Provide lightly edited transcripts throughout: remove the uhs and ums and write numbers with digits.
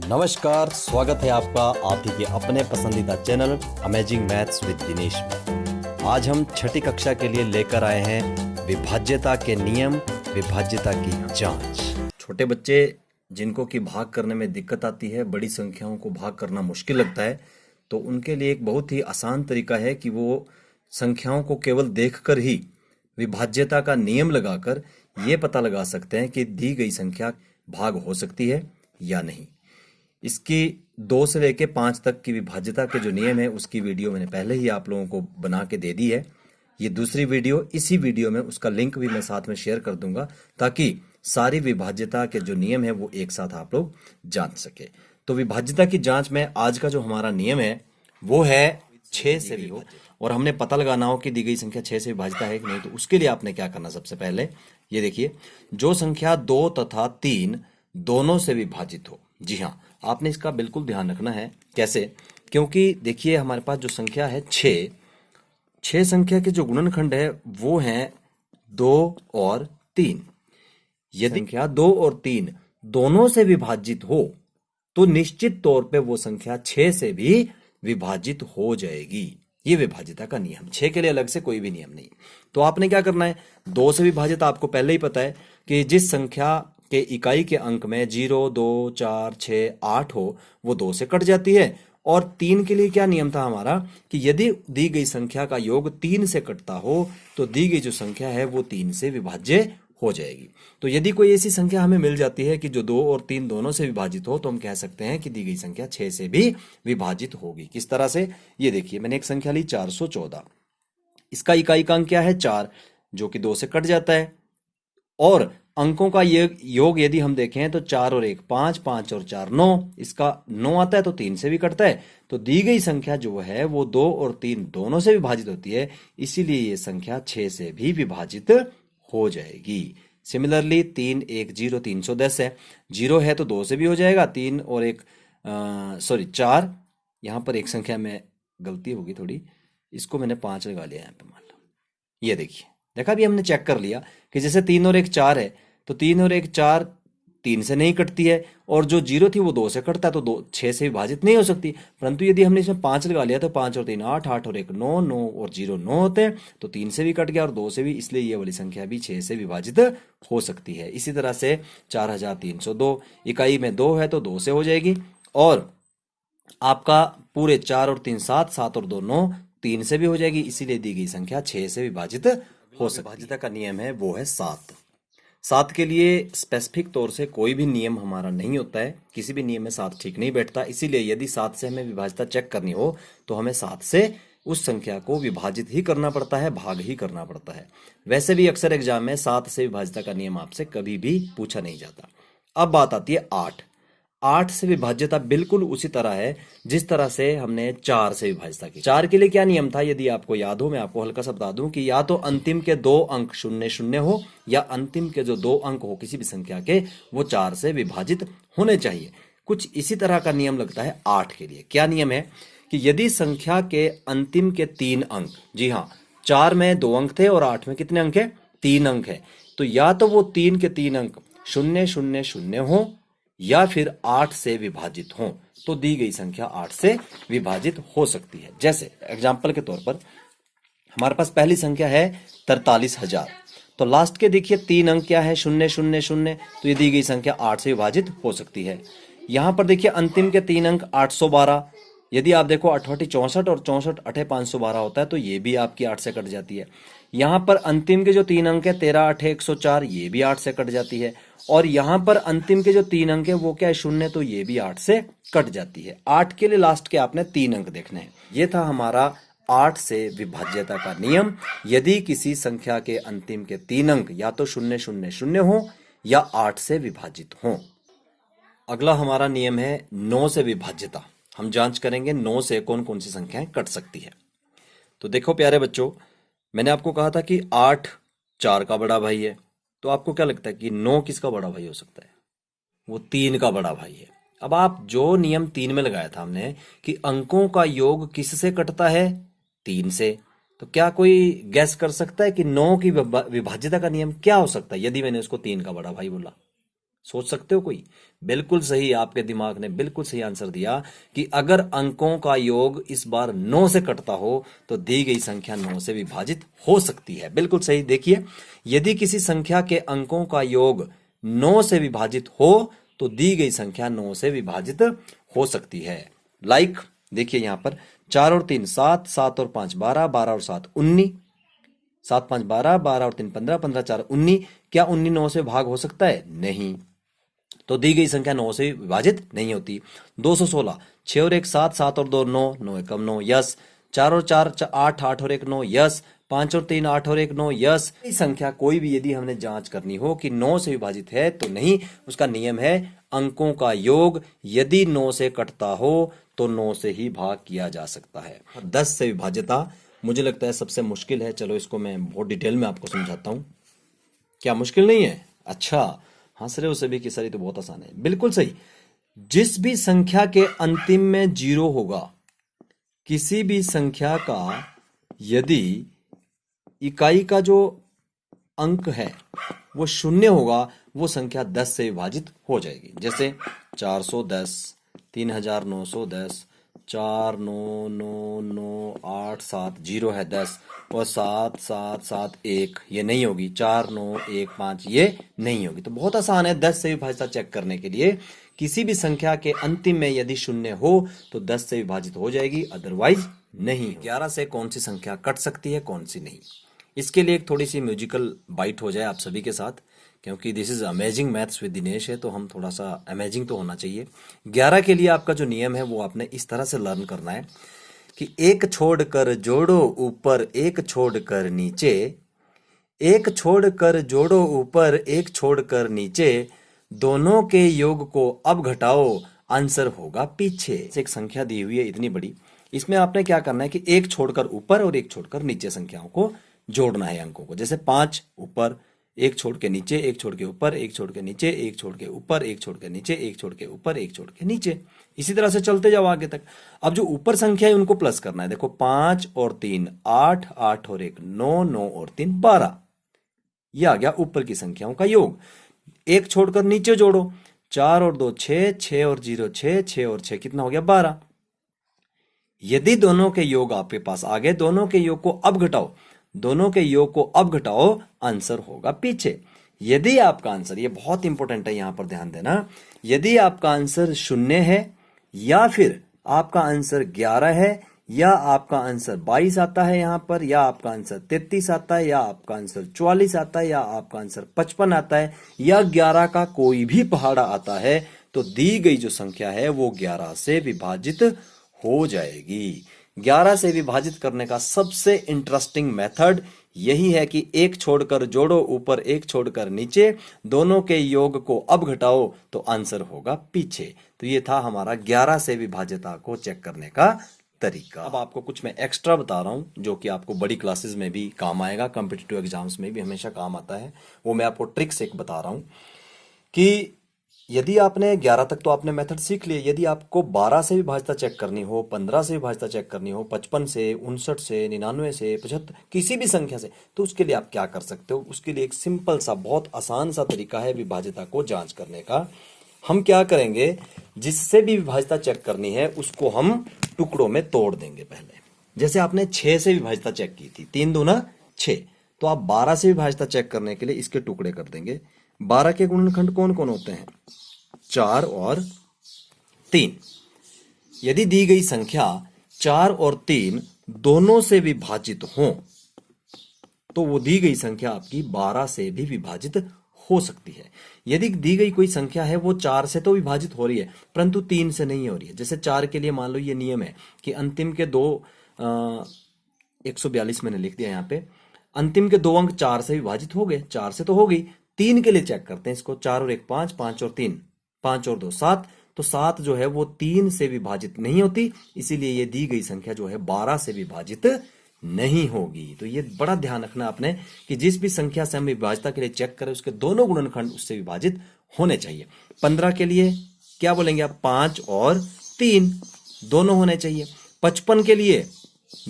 नमस्कार, स्वागत है आपका आप ही के अपने पसंदीदा channel amazing maths with Dinesh में। आज हम छठी कक्षा के लिए लेकर आए हैं विभाज्यता के नियम, विभाज्यता की जांच। छोटे बच्चे जिनको कि भाग करने में दिक्कत आती है, बड़ी संख्याओं को भाग करना मुश्किल लगता है, तो उनके लिए एक बहुत ही आसान तरीका है कि वो संख्याओं को केवल देखकर ही विभाज्यता का नियम लगाकर ये पता लगा सकते हैं कि दी गई संख्या भाग हो सकती है या नहीं। इसकी 2 से लेके 5 तक की विभाज्यता के जो नियम है उसकी वीडियो मैंने पहले ही आप लोगों को बना के दे दी है। ये दूसरी वीडियो, इसी वीडियो में उसका लिंक भी मैं साथ में शेयर कर दूंगा ताकि सारी विभाज्यता के जो नियम है वो एक साथ आप लोग जान सके। तो विभाज्यता की जांच में आज का जो हमारा नियम है वो है 6 से भी हो और हमने पता लगाना हो कि दी गई संख्या 6 से विभाजित है कि नहीं। तो उसके लिए आपने क्या करना, सबसे पहले ये देखिए, जो संख्या 2 तथा 3 दोनों से विभाजित हो। जी हाँ, आपने इसका बिल्कुल ध्यान रखना है। कैसे? क्योंकि देखिए हमारे पास जो संख्या है 6 संख्या के जो गुणनखंड है वो हैं 2 और 3। यदि संख्या 2 और 3 दोनों से विभाजित हो तो निश्चित तौर पे वो संख्या 6 से भी विभाजित हो जाएगी। ये विभाज्यता का नियम, 6 के लिए अलग से कोई भी नियम नहीं। तो आपने क्या करना है, 2 से विभाजित आपको पहले ही पता है कि जिस संख्या के इकाई के अंक में 0, 2, 4, 6, 8 हो वो 2 से कट जाती है। और 3 के लिए क्या नियम था हमारा कि यदि दी गई संख्या का योग 3 से कटता हो तो दी गई जो संख्या है वो 3 से विभाज्य हो जाएगी। तो यदि कोई ऐसी संख्या हमें मिल जाती है कि जो 2 और 3 दोनों से विभाजित हो तो हम कह सकते हैं कि दी गई संख्या 6 से भी विभाजित होगी। किस तरह से? ये देखिए, मैंने एक संख्या ली 414, इसका इकाई का अंक क्या है 4, जो कि 2 से कट जाता है। और अंकों का योग यदि हम देखें तो 4 और 1 5, 5 और 4 9, इसका 9 आता है तो 3 से भी कटता है। तो दी गई संख्या जो है वो 2 और 3 दोनों से विभाजित होती है, इसीलिए ये संख्या 6 से भी विभाजित हो जाएगी। सिमिलरली 3 1 0 310 है, 0 है तो 2 से भी हो जाएगा, 3 और 1 4, यहाँ पर एक संख्या में गलती होगी थोड़ी, इसको मैंने 5 लगा लिया यहाँ पे, मान लो। ये देखिए, देखा भी हमने चेक कर लिया कि जैसे 3 और 1 4 है तो 3 और 1 4 3 से नहीं कटती है, और जो 0 थी वो 2 से कटता है तो 2 6 से विभाजित नहीं हो सकती। परंतु यदि हमने इसमें 5 लगा लिया तो 5 और 3 8, 8 और 1 9, 9 और 0 9 होते हैं, तो 3 से भी कट गया और 2 से भी, इसलिए ये वाली संख्या भी 6 से विभाजित हो सकती है। इसी तरह से 4302, इकाई में 2 है तो 2 से हो जाएगी, और आपका पूरे 4 और 3 7, 7 और 2 9, 3 से भी हो जाएगी, इसीलिए दी गई संख्या 6 से विभाजित हो सकती है। विभाज्यता का नियम है वो है 7 के लिए स्पेसिफिक तौर से कोई भी नियम हमारा नहीं होता है, किसी भी नियम में 7 ठीक नहीं बैठता। इसीलिए यदि 7 से हमें विभाज्यता चेक करनी हो तो हमें 7 से उस संख्या को विभाजित ही करना पड़ता है, भाग ही करना पड़ता है। वैसे भी अक्सर एग्जाम में 7 से विभाज्यता का नियम आपसे कभी भी पूछा नहीं जाता। अब बात आती है 8 से विभाज्यता बिल्कुल उसी तरह है जिस तरह से हमने 4 से विभाज्यता की। 4 के लिए क्या नियम था, यदि आपको याद हो, मैं आपको हल्का सा बता दूं कि या तो अंतिम के 2 अंक 0 0 हो या अंतिम के जो 2 अंक हो किसी भी संख्या के वो 4 से विभाजित होने चाहिए। कुछ इसी तरह का नियम लगता है 8 के लिए। क्या नियम है कि यदि संख्या के अंतिम के 3 अंक, जी हाँ, 4 में 2 अंक थे और 8 में कितने अंक है, 3 अंक है, तो या तो वो 3 के 3 अंक 0 0 0 हो या फिर 8 से विभाजित हो, तो दी गई संख्या 8 से विभाजित हो सकती है। जैसे एग्जाम्पल के तौर पर हमारे पास पहली संख्या है 43,000, तो लास्ट के देखिए 3 अंक क्या है 0 0 0, तो ये दी गई संख्या 8 से विभाजित हो सकती है। यहां पर देखिए अंतिम के 3 अंक 812, यदि आप देखो 8 64 और 64 8 512 होता है तो ये भी आपकी 8 से कट जाती है। यहाँ पर अंतिम के जो 3 अंक है 13 8 104, ये भी 8 से कट जाती है। और यहाँ पर अंतिम के जो 3 अंक है वो क्या है 0, तो ये भी 8 से कट जाती है। 8 के लिए लास्ट के आपने 3 अंक देखने हैं। ये था हमारा 8 से विभाज्यता का नियम। यदि किसी संख्या के अंतिम के 3 अंक या तो 0 0 0 हो या 8 से विभाजित हो। अगला हमारा नियम है 9 से विभाज्यता। हम जांच करेंगे 9 से कौन कौन सी संख्याएं कट सकती है। तो देखो प्यारे बच्चों, मैंने आपको कहा था कि 8 4 का बड़ा भाई है, तो आपको क्या लगता है कि 9 किसका बड़ा भाई हो सकता है? वो 3 का बड़ा भाई है। अब आप जो नियम 3 में लगाया था हमने कि अंकों का योग किससे कटता है, 3 से, तो क्या कोई गैस कर सकता है कि 9 की विभाज्यता का नियम क्या हो सकता है यदि मैंने उसको 3 का बड़ा भाई बोला? सोच सकते हो कोई? बिल्कुल सही, आपके दिमाग ने बिल्कुल सही आंसर दिया कि अगर अंकों का योग इस बार 9 से कटता हो तो दी गई संख्या 9 से विभाजित हो सकती है। बिल्कुल सही। देखिए, यदि किसी संख्या के अंकों का योग 9 से विभाजित हो तो दी गई संख्या 9 से विभाजित हो सकती है। लाइक देखिए यहां पर 4 और 3 7, 7 और 5 12, 12 और 7 19, 7 5 12, 12 और 3 15, 15 4 19। क्या 19 9 से भाग हो सकता है? नहीं, तो दी गई संख्या 9 से विभाजित नहीं होती। 216, 6 और 1 7, 7 और 2 9, 9 एकम 9, यस। 4 और 4 8, 8 और 1 9, यस। 5 और 3 8 और 1 9, यस। संख्या कोई भी यदि हमने जांच करनी हो कि 9 से विभाजित है तो नहीं, उसका नियम है अंकों का योग यदि 9 से कटता हो तो 9 से ही भाग किया जा सकता है। 10 से विभाज्यता मुझे लगता है सबसे मुश्किल है। चलो इसको मैं बहुत डिटेल में आपको समझाता हूं। क्या मुश्किल नहीं है? अच्छा, हंस रहे हो सभी की सरी, तो बहुत आसान है। बिल्कुल सही। जिस भी संख्या के अंतिम में 0 होगा, किसी भी संख्या का यदि इकाई का जो अंक है वो 0 होगा, वो संख्या 10 से विभाजित हो जाएगी। जैसे 410, 3910, 4 9 9 9 8 7, 0 है 10 और 7 7 7 1, ये नहीं होगी। 4 9 1 5, ये नहीं होगी। तो बहुत आसान है 10 से विभाजित चेक करने के लिए। किसी भी संख्या के अंतिम में यदि 0 हो तो 10 से विभाजित हो जाएगी, अदरवाइज नहीं। 11 से कौन सी संख्या कट सकती है, कौन सी नहीं, इसके लिए एक थोड़ी सी म्यूजिकल बाइट हो जाए आप सभी के साथ, क्योंकि this is amazing maths with Dinesh है, तो हम थोड़ा सा अमेजिंग तो होना चाहिए। 11 के लिए आपका जो नियम है वो आपने इस तरह से लर्न करना है कि एक छोड़कर जोड़ो ऊपर, एक छोड़कर नीचे, एक छोड़कर जोड़ो ऊपर, एक छोड़कर नीचे, दोनों के योग को अब घटाओ, आंसर होगा पीछे। एक संख्या दी हुई है इतनी बड़ी, इसमें आपने क्या करना है कि एक छोड़कर ऊपर और एक छोड़कर नीचे संख्याओं को जोड़ना है अंकों को। जैसे 5 ऊपर, एक छोड़ के नीचे, एक छोड़ के ऊपर, एक छोड़ के नीचे, एक छोड़ के ऊपर, एक छोड़ के नीचे, एक छोड़ के ऊपर, एक छोड़ के नीचे, इसी तरह से चलते जाओ आगे तक। अब जो ऊपर संख्या है उनको प्लस करना है। देखो 5 और 3 8, 8 और 1 9, 9 और 3 12, यह आ गया ऊपर की संख्याओं का योग। एक छोड़कर नीचे जोड़ो, 4 और 2 6, 6 और 0 6, 6 और 6 कितना हो गया 12। यदि दोनों के योग आपके पास आ गए, दोनों के योग को अब घटाओ, दोनों के योग को अब घटाओ, आंसर होगा पीछे। यदि आपका आंसर, ये बहुत इंपॉर्टेंट है, यहां पर ध्यान देना, यदि आपका आंसर 0 है या फिर आपका आंसर 11 है या आपका आंसर 22 आता है यहां पर, या आपका आंसर 33 आता है, या आपका आंसर 44 आता है, या आपका आंसर 55 आता है, या 11 का कोई भी पहाड़ा आता है, तो दी गई जो संख्या है वो 11 से विभाजित हो जाएगी। 11 से विभाजित करने का सबसे इंटरेस्टिंग मेथड यही है कि एक छोड़कर जोड़ो ऊपर, एक छोड़कर नीचे, दोनों के योग को अब घटाओ तो आंसर होगा पीछे। तो ये था हमारा 11 से विभाज्यता को चेक करने का तरीका। अब आपको कुछ मैं एक्स्ट्रा बता रहा हूं जो कि आपको बड़ी क्लासेस में भी काम आएगा, कॉम्पिटिटिव एग्जाम्स में भी हमेशा काम आता है। वो मैं आपको ट्रिक्स एक बता रहा हूं कि यदि आपने 11 तक तो आपने मेथड सीख लिए, यदि आपको 12 से विभाज्यता चेक करनी हो, 15 से विभाज्यता चेक करनी हो, 55 से, 59 से, 99 से, 75, किसी भी संख्या से, तो उसके लिए आप क्या कर सकते हो? उसके लिए एक सिंपल सा, बहुत आसान सा तरीका है विभाज्यता को जांच करने का। हम क्या करेंगे, जिससे भी विभाज्यता चेक करनी है उसको हम टुकड़ों में तोड़ देंगे पहले। जैसे आपने 6 से विभाज्यता चेक की थी, 3 दूना 6, तो आप 12 से विभाज्यता चेक करने के लिए इसके टुकड़े कर देंगे। 12 के गुणनखंड कौन कौन होते हैं? 4 और 3। यदि दी गई संख्या 4 और 3 दोनों से विभाजित हो तो वो दी गई संख्या आपकी 12 से भी विभाजित हो सकती है। यदि दी गई कोई संख्या है वो 4 से तो विभाजित हो रही है परंतु 3 से नहीं हो रही है। जैसे 4 के लिए मान लो ये नियम है कि अंतिम के 142 मैंने लिख दिया यहाँ पे, अंतिम के 2 अंक 4 से विभाजित हो गए, 4 से तो हो गई। 3 के लिए चेक करते हैं इसको, 4 और 1 5, 5 और 3 5 और 2 7, तो 7 जो है वो 3 से विभाजित नहीं होती, इसीलिए ये दी गई संख्या जो है 12 से विभाजित नहीं होगी। तो ये बड़ा ध्यान रखना आपने कि जिस भी संख्या से हम विभाज्यता के लिए चेक करें उसके दोनों गुणनखंड उससे विभाजित होने चाहिए। 15 के लिए क्या बोलेंगे आप? 5 और 3 दोनों होने चाहिए। 55 के लिए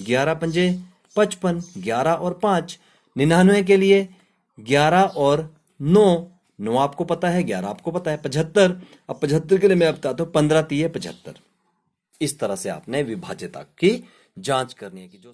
11 पंजे 55, 11 और 5। 99 के लिए 11 और 9, 9 आपको पता है, 11 आपको पता है, 75। अब 75 के लिए मैं बताता हूँ, 15 3 75। इस तरह से आपने विभाज्यता की जांच करनी है कि जो